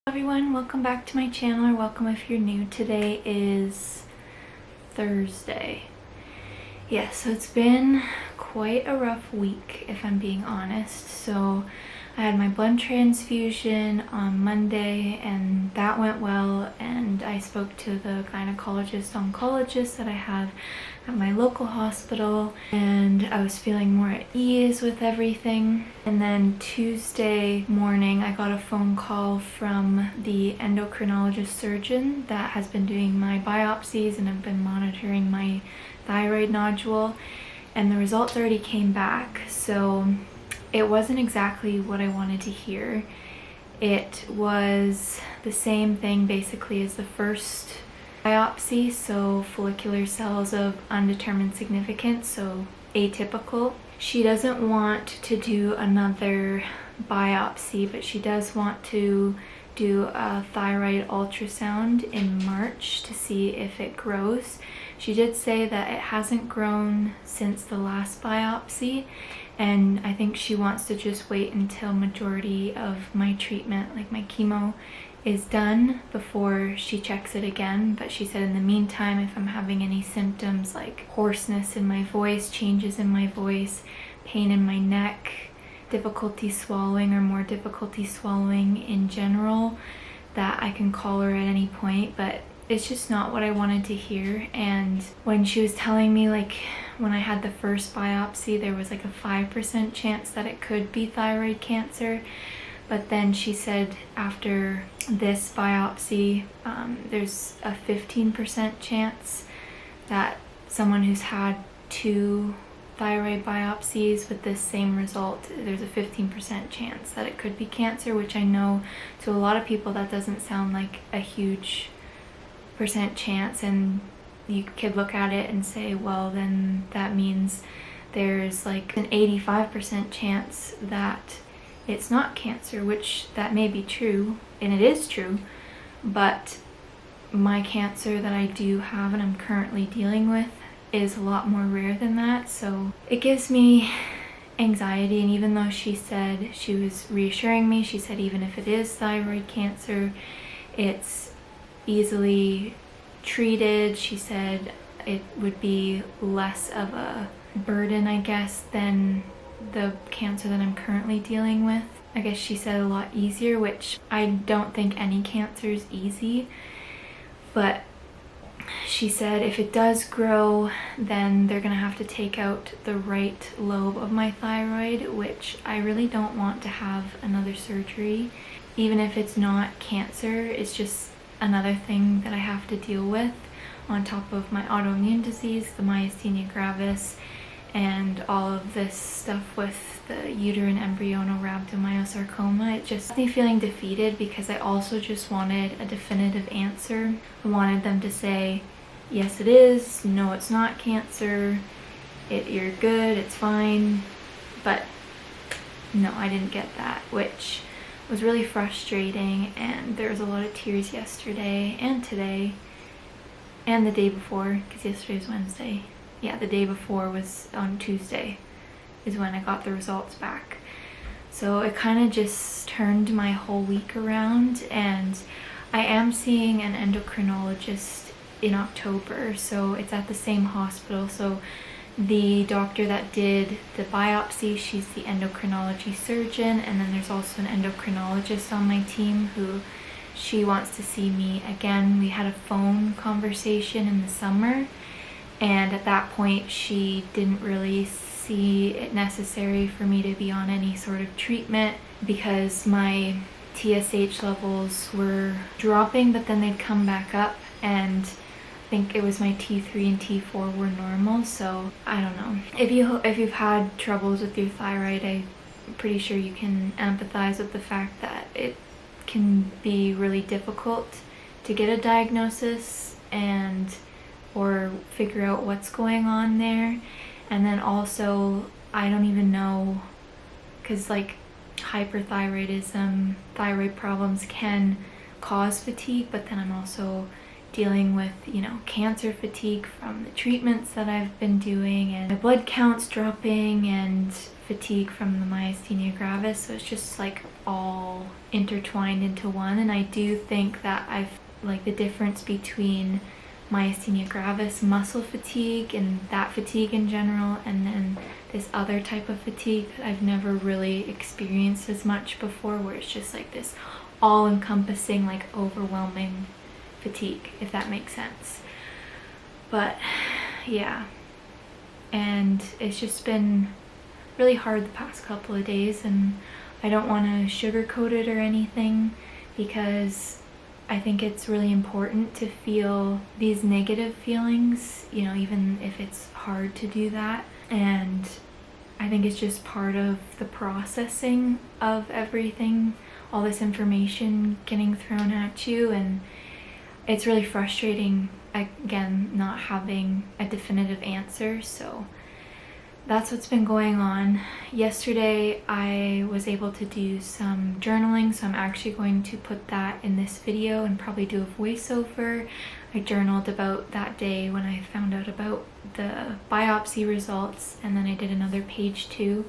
Everyone, welcome back to my channel, or welcome if you're new. Today is Thursday. Yeah, so it's been quite a rough week if I'm being honest. So I had my blood transfusion on Monday and that went well, and I spoke to the gynecologist oncologist that I have at my local hospital, and I was feeling more at ease with everything. And then Tuesday morning I got a phone call from the endocrinologist surgeon that has been doing my biopsies and have been monitoring my thyroid nodule, and the results already came back. So it wasn't exactly what I wanted to hear. It was the same thing basically as the first biopsy, so follicular cells of undetermined significance, so atypical. She doesn't want to do another biopsy, but she does want to do a thyroid ultrasound in March to see if it grows. She did say that it hasn't grown since the last biopsy, and I think she wants to just wait until majority of my treatment, like my chemo, is done before she checks it again. But she said in the meantime, if I'm having any symptoms like hoarseness in my voice, changes in my voice, pain in my neck, difficulty swallowing or more difficulty swallowing in general, that I can call her at any point. But it's just not what I wanted to hear. And when she was telling me, like, when I had the first biopsy, there was like a 5% chance that it could be thyroid cancer. But then she said after this biopsy, there's a 15% chance that someone who's had 2 thyroid biopsies with this same result, there's a 15% chance that it could be cancer, which I know to a lot of people that doesn't sound like a huge percent chance. And you could look at it and say, well, then that means there's like an 85% chance that it's not cancer, which that may be true, and it is true, but my cancer that I do have and I'm currently dealing with is a lot more rare than that. So it gives me anxiety. And even though she said, she was reassuring me, she said even if it is thyroid cancer, it's easily treated. She said it would be less of a burden, I guess, than the cancer that I'm currently dealing with. I guess she said a lot easier, which I don't think any cancer is easy. But she said if it does grow, then they're gonna have to take out the right lobe of my thyroid, which I really don't want to have another surgery. Even if it's not cancer, it's just another thing that I have to deal with on top of my autoimmune disease, the myasthenia gravis, and all of this stuff with the uterine embryonal rhabdomyosarcoma. It just left me feeling defeated because I also just wanted a definitive answer. I wanted them to say, yes it is, no it's not cancer, you're good, it's fine. But no, I didn't get that, which was really frustrating. And there was a lot of tears yesterday and today and the day before, because yesterday was Wednesday. Yeah, the day before was on Tuesday is when I got the results back. So it kind of just turned my whole week around. And I am seeing an endocrinologist in October, so it's at the same hospital. So the doctor that did the biopsy, she's the endocrinology surgeon, and then there's also an endocrinologist on my team who she wants to see me again. We had a phone conversation in the summer, and at that point she didn't really see it necessary for me to be on any sort of treatment because my TSH levels were dropping, but then they'd come back up, and I think it was my T3 and T4 were normal. So I don't know. If you've had troubles with your thyroid, I'm pretty sure you can empathize with the fact that it can be really difficult to get a diagnosis or figure out what's going on there. And then also, I don't even know, because like hyperthyroidism, thyroid problems can cause fatigue, but then I'm also dealing with, you know, cancer fatigue from the treatments that I've been doing, and my blood counts dropping, and fatigue from the myasthenia gravis. So it's just like all intertwined into one. And I do think that I've like the difference between myasthenia gravis muscle fatigue and that fatigue in general, and then this other type of fatigue that I've never really experienced as much before, where it's just like this all-encompassing, like overwhelming fatigue, if that makes sense. But yeah, and it's just been really hard the past couple of days, and I don't want to sugarcoat it or anything, because I think it's really important to feel these negative feelings, you know, even if it's hard to do that. And I think it's just part of the processing of everything, all this information getting thrown at you. And it's really frustrating, again, not having a definitive answer. So that's what's been going on. Yesterday I was able to do some journaling, so I'm actually going to put that in this video and probably do a voiceover. I journaled about that day when I found out about the biopsy results, and then I did another page too.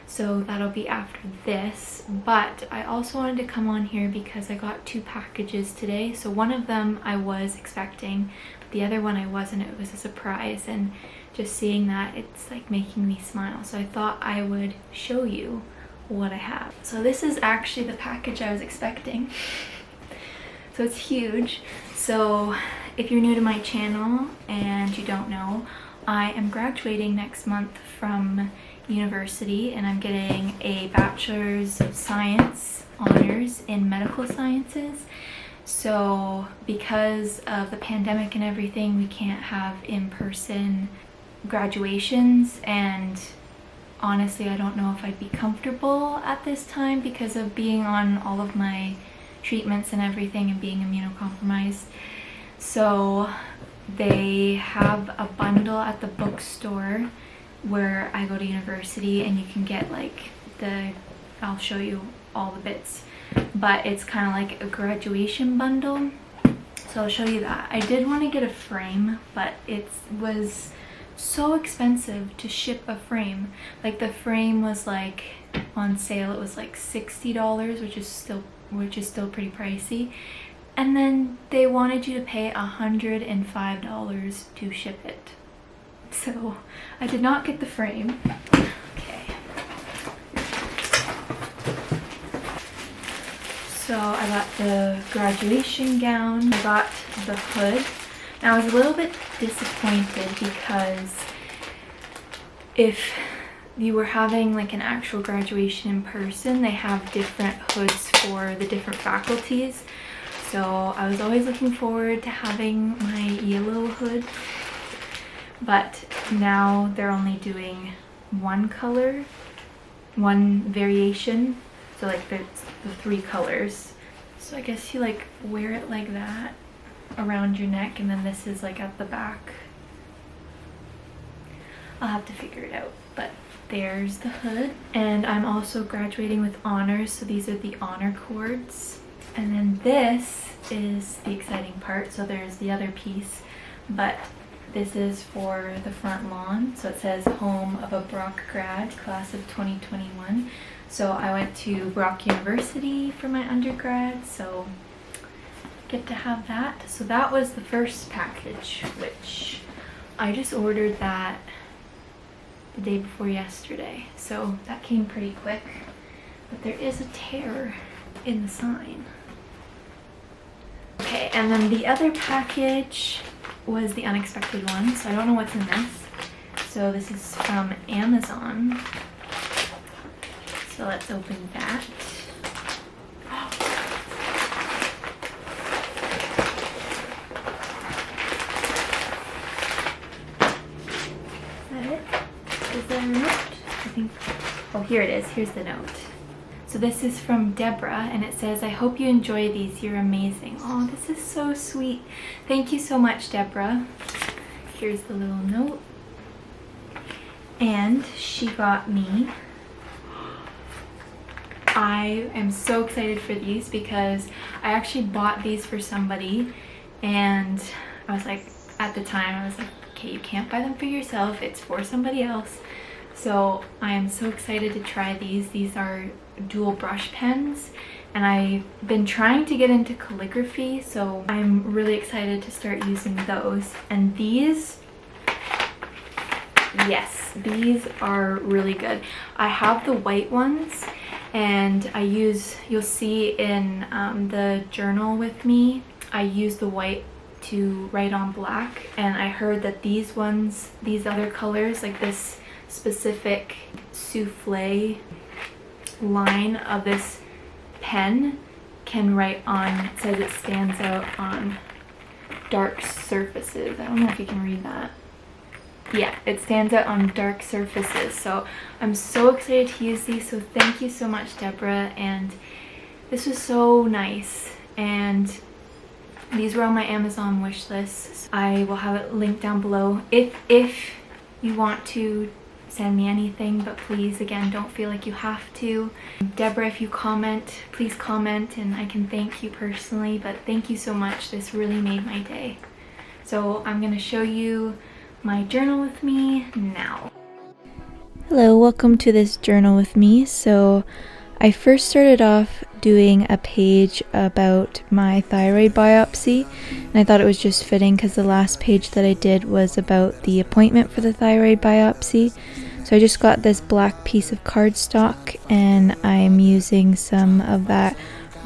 So that'll be after this. But I also wanted to come on here because I got 2 packages today. So one of them I was expecting, but the other one I wasn't. It was a surprise, and just seeing that, it's like making me smile. So I thought I would show you what I have. So this is actually the package I was expecting. So it's huge. So if you're new to my channel and you don't know, I am graduating next month from university, and I'm getting a bachelor's of science honors in medical sciences. So because of the pandemic and everything, we can't have in-person graduations, and honestly I don't know if I'd be comfortable at this time because of being on all of my treatments and everything and being immunocompromised. So they have a bundle at the bookstore where I go to university, and you can get like I'll show you all the bits, but it's kind of like a graduation bundle. So I'll show you that. I did want to get a frame, but it was so expensive to ship a frame. Like the frame was like on sale, it was like $60, which is still pretty pricey, and then they wanted you to pay $105 to ship it. So I did not get the frame. Okay, so I got the graduation gown, I got the hood. Now I was a little bit disappointed because if you were having like an actual graduation in person, they have different hoods for the different faculties. So I was always looking forward to having my yellow hood, but now they're only doing one color, one variation. So like the 3 colors. So I guess you like wear it like that around your neck, and then this is like at the back. I'll have to figure it out, but there's the hood. And I'm also graduating with honors, so these are the honor cords. And then this is the exciting part. So there's the other piece, but this is for the front lawn. So it says home of a Brock grad, class of 2021. So I went to Brock University for my undergrad, so get to have that. So that was the first package, which I just ordered that the day before yesterday, so that came pretty quick. But there is a tear in the sign. Okay, and then the other package was the unexpected one, so I don't know what's in this. So this is from Amazon, so let's open that. Is there a note? I think, oh, here it is. Here's the note. So this is from Deborah, and it says, I hope you enjoy these. You're amazing. Oh, this is so sweet. Thank you so much, Deborah. Here's the little note. And she got me, I am so excited for these because I actually bought these for somebody, and I was like, at the time, I was like, okay, you can't buy them for yourself. It's for somebody else. So I am so excited to try these. These are dual brush pens, and I've been trying to get into calligraphy, so I'm really excited to start using those. And these, yes, these are really good. I have the white ones, and you'll see in the journal with me, I use the white to write on black, and I heard that these ones, these other colors, like this specific souffle line of this pen, can write on, it says it stands out on dark surfaces. I don't know if you can read that. Yeah, it stands out on dark surfaces. So I'm so excited to use these. So thank you so much, Deborah. And this was so nice. And these were on my Amazon wish list. I will have it linked down below if you want to send me anything, but please, again, don't feel like you have to. Deborah, if you comment, please comment, and I can thank you personally, but thank you so much. This really made my day. So I'm gonna show you my journal with me now. Hello, welcome to this journal with me. So I first started off doing a page about my thyroid biopsy, and I thought it was just fitting because the last page that I did was about the appointment for the thyroid biopsy. So I just got this black piece of cardstock, and I'm using some of that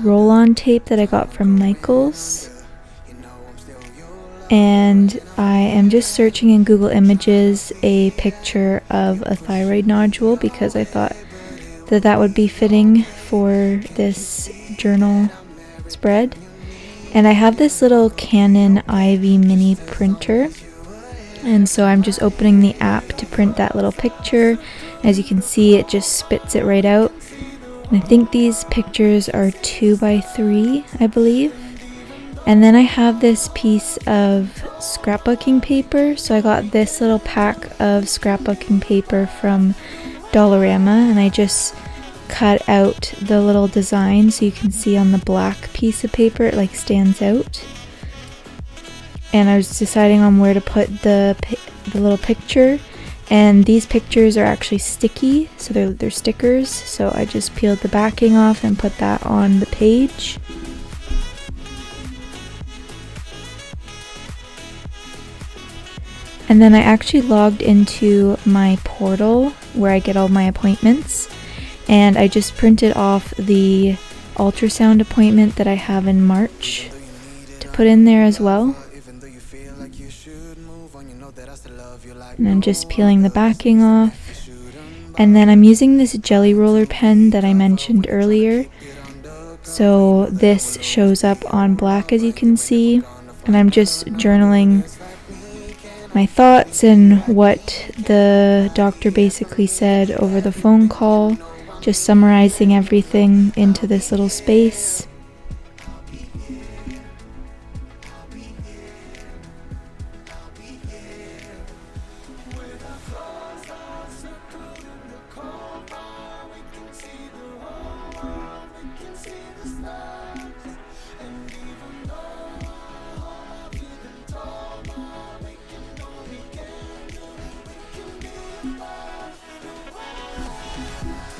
roll-on tape that I got from Michaels. And I am just searching in Google Images a picture of a thyroid nodule because I thought that that would be fitting for this journal spread. And I have this little Canon Ivy mini printer, and so I'm just opening the app to print that little picture. As you can see, it just spits it right out. And I think these pictures are 2x3, I believe. And then I have this piece of scrapbooking paper. So I got this little pack of scrapbooking paper from Dollarama, and I just cut out the little design so you can see on the black piece of paper it like stands out. And I was deciding on where to put the little picture, and these pictures are actually sticky, so they're stickers, so I just peeled the backing off and put that on the page. And then I actually logged into my portal where I get all my appointments, and I just printed off the ultrasound appointment that I have in March to put in there as well. And I'm just peeling the backing off. And then I'm using this jelly roller pen that I mentioned earlier. So this shows up on black, as you can see, and I'm just journaling my thoughts and what the doctor basically said over the phone call, just summarizing everything into this little space.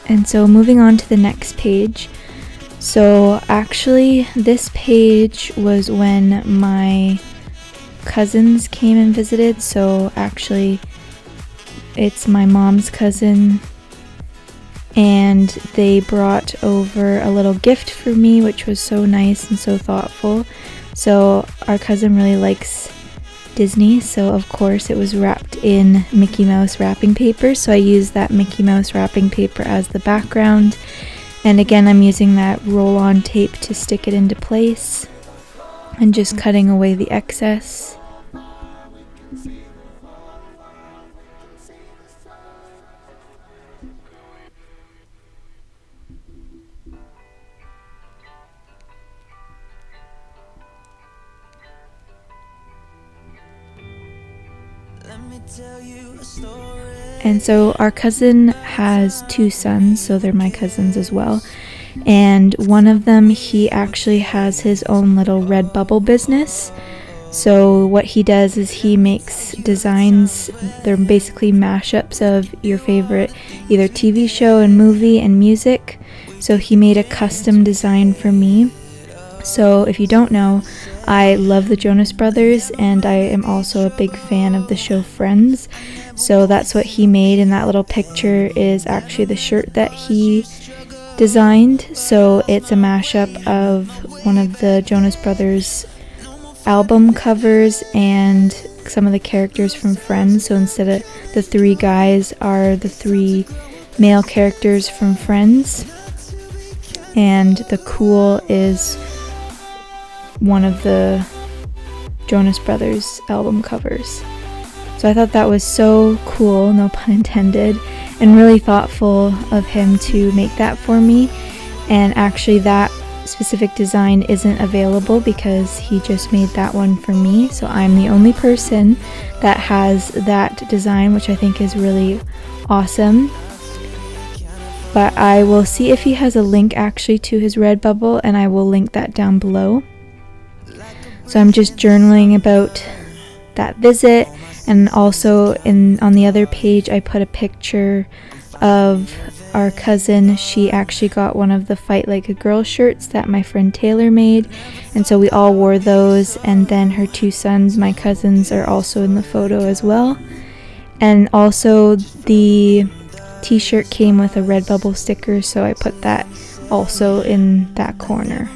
And so moving on to the next page. So actually this page was when my cousins came and visited. So actually it's my mom's cousin, and they brought over a little gift for me, which was so nice and so thoughtful. So our cousin really likes Disney, so of course it was wrapped in Mickey Mouse wrapping paper, so I used that Mickey Mouse wrapping paper as the background, and again I'm using that roll-on tape to stick it into place and just cutting away the excess. And so our cousin has two sons, so they're my cousins as well. And one of them, he actually has his own little Redbubble business. So what he does is he makes designs. They're basically mashups of your favorite either TV show and movie and music. So he made a custom design for me. So if you don't know, I love the Jonas Brothers, and I am also a big fan of the show Friends. So that's what he made, and that little picture is actually the shirt that he designed. So it's a mashup of one of the Jonas Brothers album covers and some of the characters from Friends. So instead of the 3 guys are the 3 male characters from Friends, and the cool is one of the Jonas Brothers album covers. So I thought that was so cool, no pun intended, and really thoughtful of him to make that for me. And actually that specific design isn't available because he just made that one for me. So I'm the only person that has that design, which I think is really awesome. But I will see if he has a link actually to his Redbubble, and I will link that down below. So I'm just journaling about that visit, and also on the other page I put a picture of our cousin. She actually got one of the Fight Like a Girl shirts that my friend Taylor made, and so we all wore those. And then her 2 sons, my cousins, are also in the photo as well. And also the t-shirt came with a Redbubble sticker, so I put that also in that corner.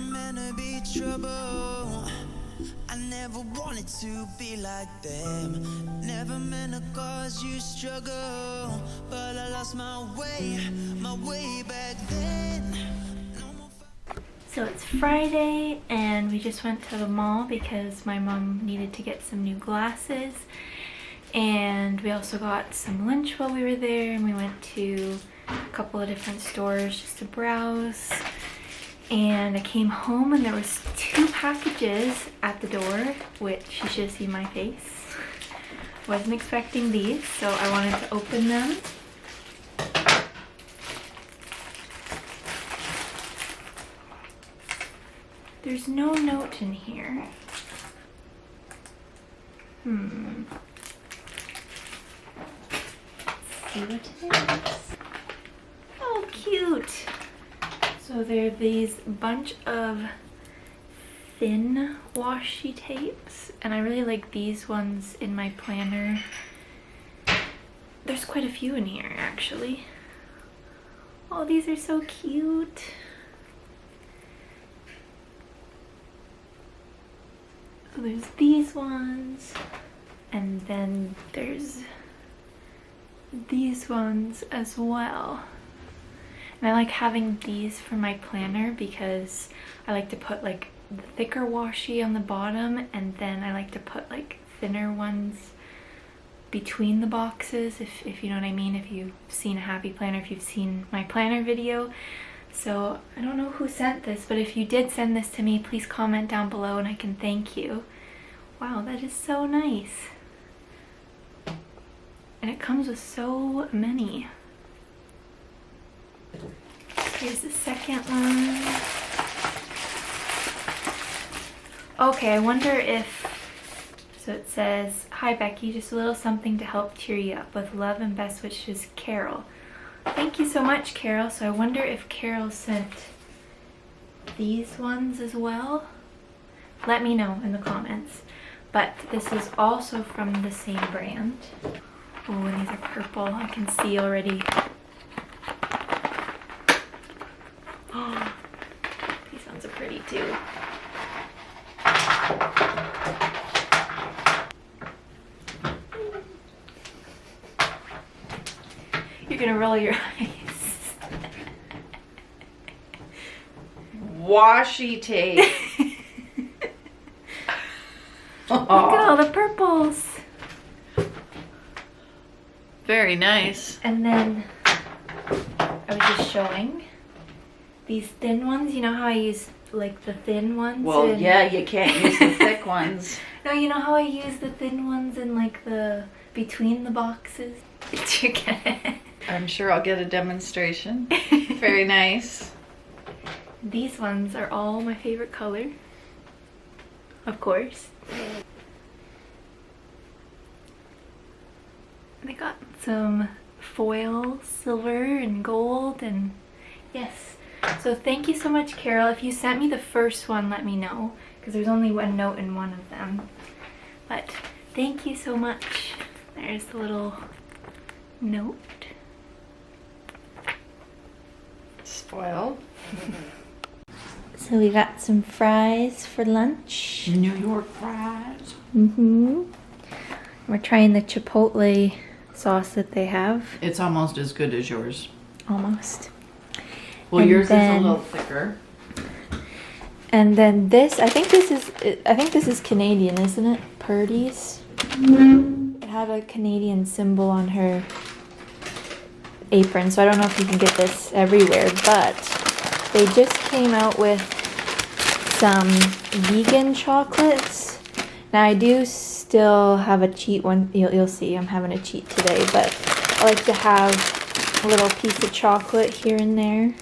So it's Friday, and we just went to the mall because my mom needed to get some new glasses, and we also got some lunch while we were there, and we went to a couple of different stores just to browse. And I came home and there was 2 packages at the door, which you should have seen my face. Wasn't expecting these, so I wanted to open them. There's no note in here. Let's see what it is. Oh, cute! So there are these bunch of thin washi tapes, and I really like these ones in my planner. There's quite a few in here actually. Oh, these are so cute. So there's these ones, and then there's these ones as well. And I like having these for my planner because I like to put like the thicker washi on the bottom, and then I like to put like thinner ones between the boxes, if you know what I mean, if you've seen a happy planner, if you've seen my planner video. So I don't know who sent this, but if you did send this to me, please comment down below and I can thank you. Wow, that is so nice. And it comes with so many. Here's the second one. Okay, I wonder if, so it says, "Hi Becky, just a little something to help cheer you up. With love and best wishes, Carol." Thank you so much, Carol. So I wonder if Carol sent these ones as well. Let me know in the comments. But this is also from the same brand. Oh, and these are purple. I can see already. Oh, these ones are pretty too. You're gonna roll your eyes. Washi tape. Look at all the purples. Very nice. And then I was just showing these thin ones. You know how I use like the thin ones? Well, yeah, you can't use the thick ones. No, you know how I use the thin ones in like the between the boxes? Did you get it? I'm sure I'll get a demonstration. Very nice. These ones are all my favorite color. Of course. some foil silver and gold, and yes. So thank you so much, Carol. If you sent me the first one, let me know, because there's only one note in one of them. But thank you so much. There's the little note. Spoiled. So we got some fries for lunch. New York fries. We're trying the chipotle sauce that they have. It's almost as good as yours. Almost. Well, And yours then- is a little thicker. And then this, I think this is Canadian, isn't it? Purdy's. It had a Canadian symbol on her apron, so I don't know if you can get this everywhere, but they just came out with some vegan chocolates. Now I do still have a cheat one. You'll see I'm having a cheat today, but I like to have a little piece of chocolate here and there.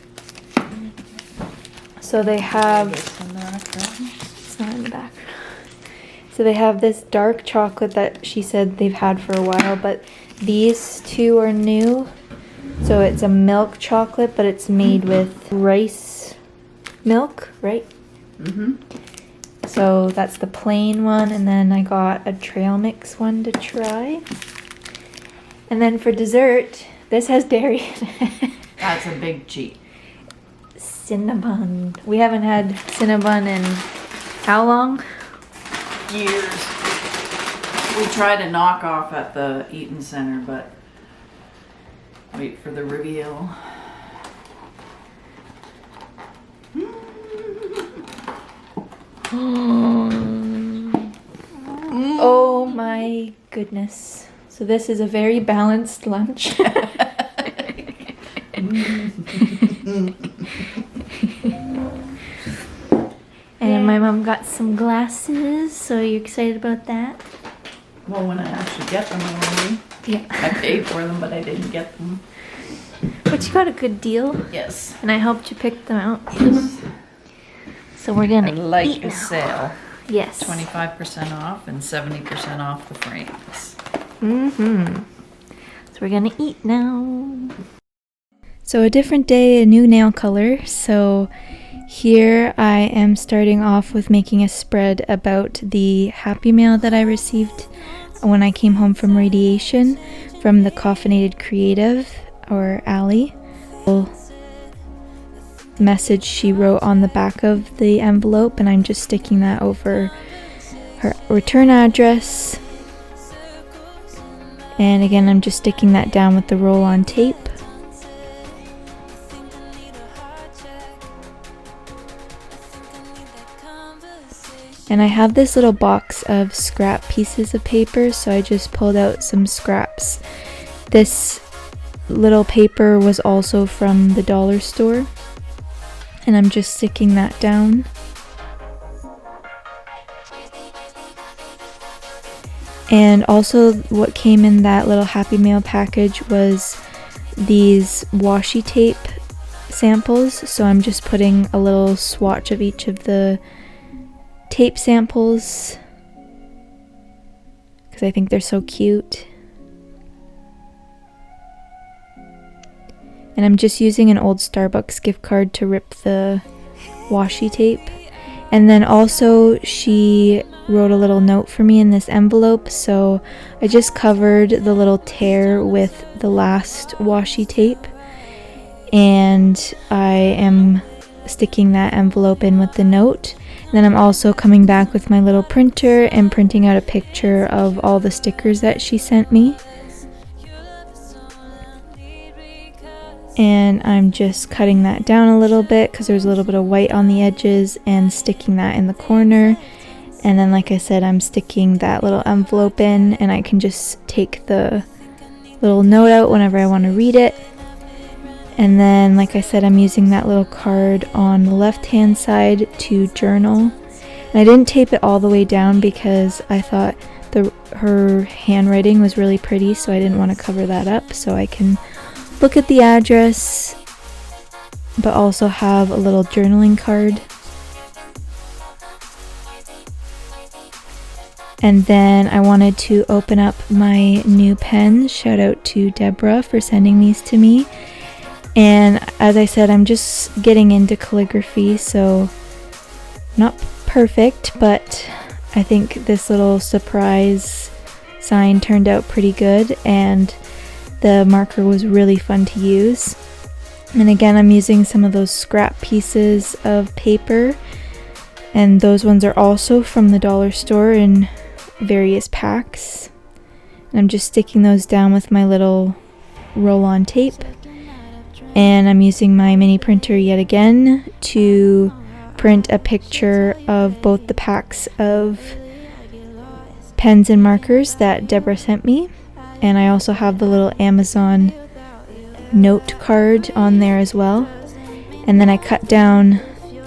So they have, it's not in the back. So they have this dark chocolate that she said they've had for a while, but these two are new. So it's a milk chocolate, but it's made with rice milk, right? So that's the plain one, and then I got a trail mix one to try. And then for dessert, this has dairy in it. That's a big cheat. Cinnabon. We haven't had Cinnabon in how long? Years. We tried a knockoff at the Eaton Center, but wait for the reveal. Oh my goodness. So this is a very balanced lunch. And my mom got some glasses, so you're excited about that? Well, when I actually get them, I Yeah. paid for them, but I didn't get them. But you got a good deal, Yes. and I helped you pick them out. Yes. So we're I gonna like eat the now. sale. Yes. 25% off and 70% off the frames. So we're gonna eat now. So a different day, a new nail color. So here I am starting off with making a spread about the Happy Mail that I received when I came home from radiation from the Caffeinated Creative, or Allie. Message she wrote on the back of the envelope, and I'm just sticking that over her return address. And again, I'm just sticking that down with the roll-on tape. And I have this little box of scrap pieces of paper, so I just pulled out some scraps. This little paper was also from the dollar store, and I'm just sticking that down. And also what came in that little Happy Mail package was these washi tape samples, so I'm just putting a little swatch of each of the tape samples because I think they're so cute. And I'm just using an old Starbucks gift card to rip the washi tape. And then also she wrote a little note for me in this envelope, so I just covered the little tear with the last washi tape, and I am sticking that envelope in with the note. And then I'm also coming back with my little printer and printing out a picture of all the stickers that she sent me. And I'm just cutting that down a little bit because there's a little bit of white on the edges, and sticking that in the corner. And then, like I said, I'm sticking that little envelope in, and I can just take the little note out whenever I want to read it. And then, like I said, I'm using that little card on the left hand side to journal. And I didn't tape it all the way down because I thought her handwriting was really pretty, so I didn't want to cover that up, so I can look at the address but also have a little journaling card. And then I wanted to open up my new pens. Shout out to Deborah for sending these to me. And as I said, I'm just getting into calligraphy, so not perfect, but I think this little surprise sign turned out pretty good, and the marker was really fun to use. And again, I'm using some of those scrap pieces of paper, and those ones are also from the dollar store in various packs. And I'm just sticking those down with my little roll-on tape. And I'm using my mini printer yet again to print a picture of both the packs of pens and markers that Deborah sent me. And I also have the little Amazon note card on there as well. And then I cut down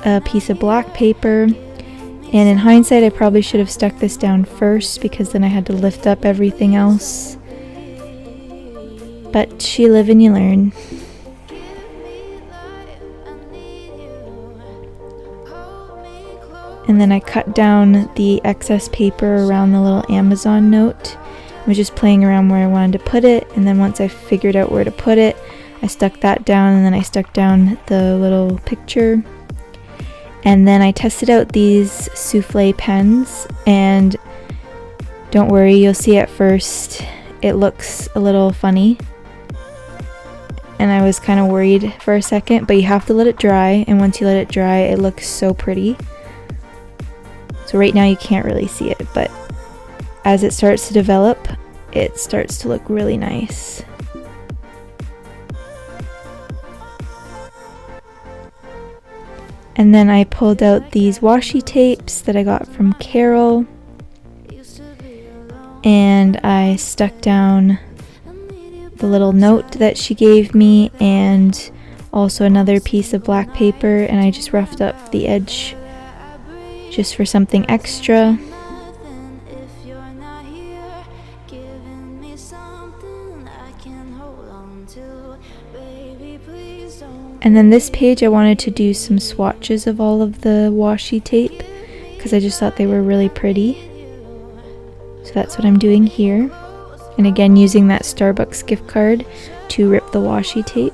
a piece of black paper, and in hindsight I probably should have stuck this down first because then I had to lift up everything else. But you live and you learn. And then I cut down the excess paper around the little Amazon note. I was just playing around where I wanted to put it, and then once I figured out where to put it, I stuck that down, and then I stuck down the little picture. And then I tested out these souffle pens, and don't worry, you'll see at first it looks a little funny. And I was kind of worried for a second, but you have to let it dry, and once you let it dry, it looks so pretty. So right now you can't really see it, but as it starts to develop, it starts to look really nice. And then I pulled out these washi tapes that I got from Carol, and I stuck down the little note that she gave me and also another piece of black paper, and I just roughed up the edge just for something extra. And then this page I wanted to do some swatches of all of the washi tape because I just thought they were really pretty. So that's what I'm doing here. And again, using that Starbucks gift card to rip the washi tape.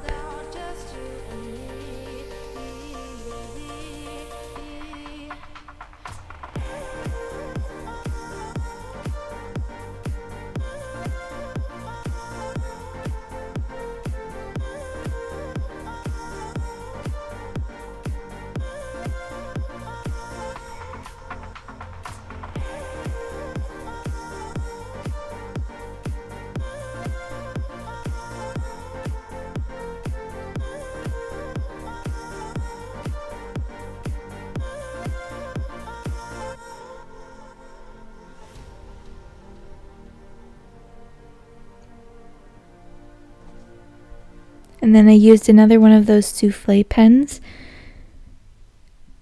And then I used another one of those souffle pens.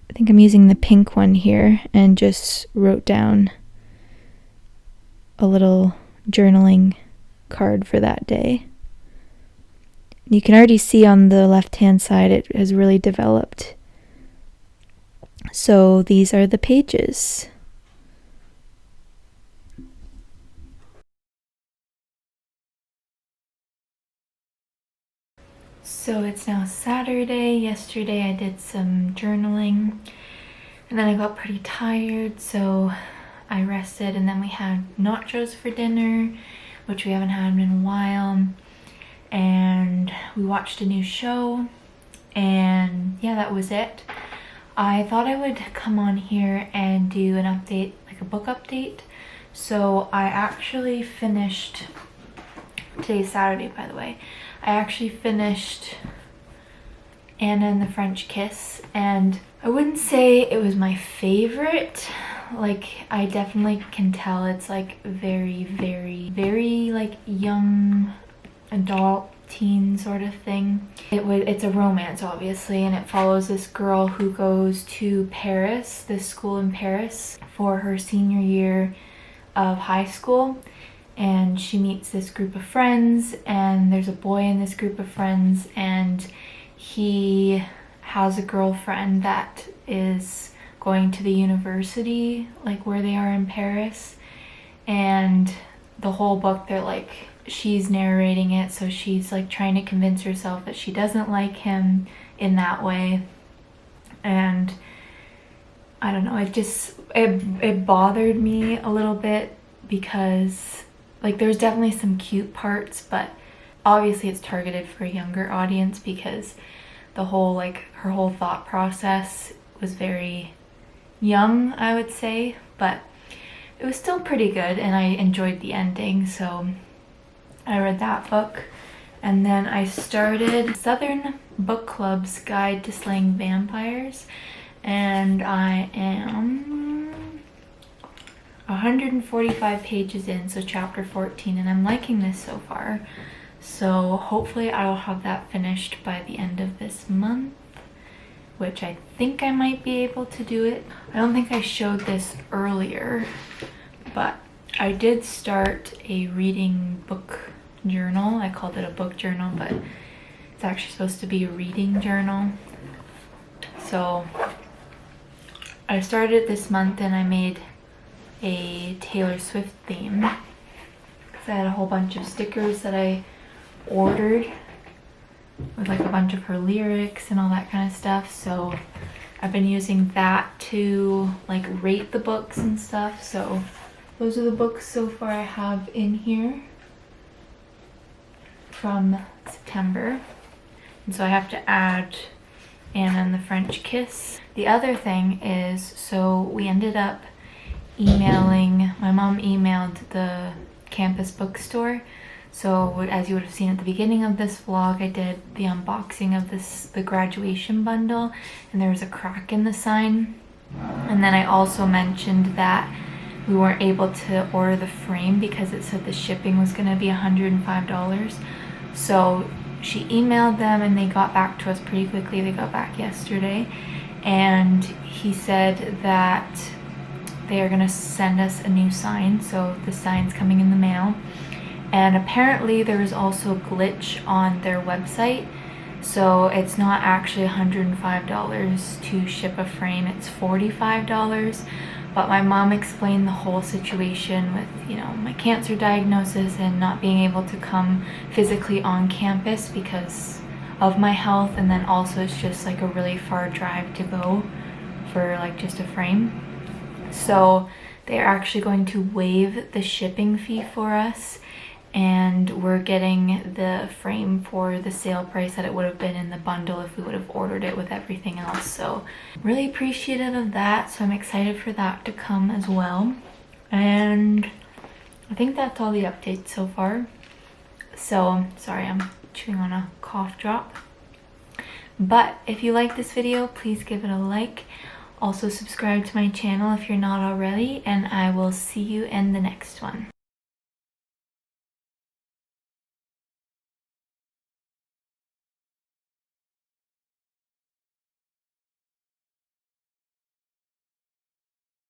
I think I'm using the pink one here, and just wrote down a little journaling card for that day. You can already see on the left-hand side it has really developed. So these are the pages. So it's now Saturday. Yesterday I did some journaling, and then I got pretty tired, so I rested, and then we had nachos for dinner, which we haven't had in a while, and we watched a new show, and yeah, that was it. I thought I would come on here and do an update, like a book update. So I actually finished, today's Saturday by the way, I actually finished Anna and the French Kiss, and I wouldn't say it was my favorite. Like, I definitely can tell it's like very like young adult teen sort of thing. It's a romance obviously, and it follows this girl who goes to Paris, this school in Paris, for her senior year of high school. And she meets this group of friends, and there's a boy in this group of friends, and he has a girlfriend that is going to the university, like where they are in Paris, and the whole book they're like, she's narrating it, so she's like trying to convince herself that she doesn't like him in that way. And I don't know, it bothered me a little bit because like there's definitely some cute parts, but obviously it's targeted for a younger audience because the whole like her whole thought process was very young, I would say, but it was still pretty good and I enjoyed the ending, so I read that book. And then I started Southern Book Club's Guide to Slaying Vampires, and I am 145 pages in, so chapter 14, and I'm liking this so far. So hopefully I will have that finished by the end of this month, which I think I might be able to do it. I don't think I showed this earlier, but I did start a reading book journal. I called it a book journal, but it's actually supposed to be a reading journal. So I started it this month and I made a Taylor Swift theme. So I had a whole bunch of stickers that I ordered with like a bunch of her lyrics and all that kind of stuff. So I've been using that to like rate the books and stuff. So those are the books so far I have in here from September. And so I have to add Anna and the French Kiss. The other thing is, so we ended up emailing, my mom emailed the campus bookstore. So as you would have seen at the beginning of this vlog, I did the unboxing of the graduation bundle, and there was a crack in the sign. And then I also mentioned that we weren't able to order the frame because it said the shipping was going to be $105. So she emailed them and they got back to us pretty quickly. They got back yesterday, and he said that they are going to send us a new sign. So the sign's coming in the mail. And apparently there was also a glitch on their website, so it's not actually $105 to ship a frame, it's $45. But my mom explained the whole situation with, you know, my cancer diagnosis and not being able to come physically on campus because of my health, and then also it's just like a really far drive to go for like just a frame. So they're actually going to waive the shipping fee for us, and we're getting the frame for the sale price that it would have been in the bundle if we would have ordered it with everything else. So really appreciative of that, so I'm excited for that to come as well. And I think that's all the updates so far. So sorry, I'm chewing on a cough drop. But if you like this video, please give it a like. Also subscribe to my channel if you're not already, and I will see you in the next one.